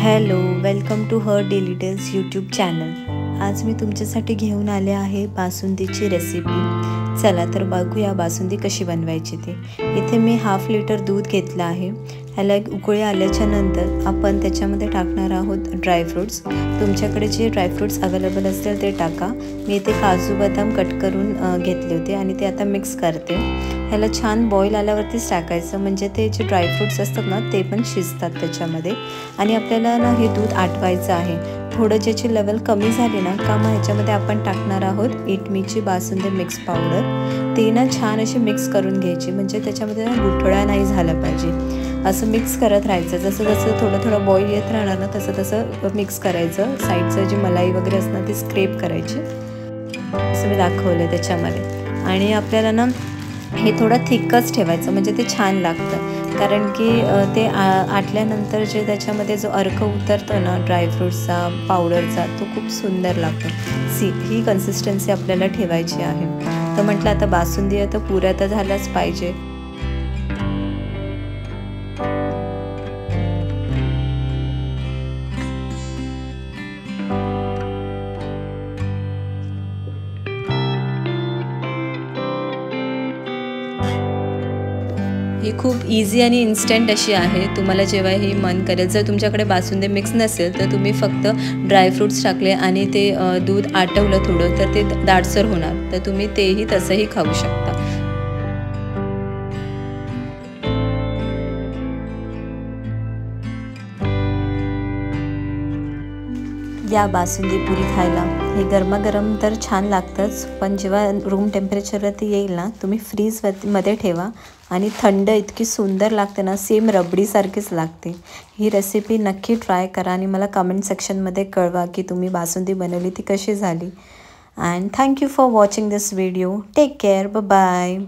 Hello, welcome to her daily tales YouTube channel. आज मी तुमच्यासाठी घेऊन आले आहे बासुंदीची रेसिपी। चला तर बघूया बासुंदी कशी बनवायची ते। इथे मी 1/2 लिटर दूध घेतलं आहे। ह्याला एक उकळी आल्याच्या नंतर आपण त्याच्यामध्ये टाकणार आहोत ड्रायफ्रूट्स। तुमच्याकडे जे ड्रायफ्रूट्स अवेलेबल असतील ते टाका। मी इथे काजू बदाम कट करून घेतले होते आणि ते आता मिक्स करते। ह्याला छान बॉईल आल्यावरतीच टाकायचं, म्हणजे ते जे ड्रायफ्रूट्स असतात ना ते पण शिजतात त्याच्यामध्ये। आणि आपल्याला ना हे दूध आटवायचं आहे। थोडं ज्याची लेवल कमी झाली ना का मग ह्याच्यामध्ये आपण टाकणार आहोत इटमीची बासुंदी मिक्स पावडर। ते ना छान अशी मिक्स करून घ्यायची, म्हणजे त्याच्यामध्ये ना गुठळ्या नाही झाल्या पाहिजे। असं मिक्स करत राहायचं। जसं जसं थोडं थोडं बॉईल येत राहणार ना तसं तसं मिक्स करायचं। साईडचं जी मलाई वगैरे असणार ती स्क्रेप करायची, असं मी दाखवलं त्याच्यामध्ये। आणि आपल्याला ना हे थोडं थिकच ठेवायचं, म्हणजे ते छान लागतं। कारण की ते आटल्यानंतर जे त्याच्यामध्ये जो अर्क उतरतो ना ड्रायफ्रूट्सचा पावडरचा, तो खूप सुंदर लागतो। ही कन्सिस्टन्सी आपल्याला ठेवायची आहे। तर म्हटलं आता बासुंदी आहे तर पुऱ्या तर झाल्याच पाहिजे। ही खूप इझी आणि इन्स्टंट अशी आहे। तुम्हाला जेव्हा ही मन करेल, जर तुमच्याकडे बासुंदी मिक्स नसेल तर तुम्ही फक्त ड्रायफ्रूट्स टाकले आणि ते दूध आटवलं थोडं तर ते दाटसर होणार, तर तुम्ही तेही तसंही खाऊ शकता। या बासुंदी पुरी खायला। हे गरमागरम तर छान लागतंच, पण जेव्हा रूम टेम्परेचरवरती येईल ना तुम्ही फ्रीजमध्ये ठेवा आणि थंड इतकी सुंदर लागते ना, सेम रबडीसारखीच लागते। ही रेसिपी नक्की ट्राय करा आणि मला कमेंट सेक्शनमध्ये कळवा की तुम्ही बासुंदी बनवली ती कशी झाली। And thank you for watching this video. Take care, bye bye.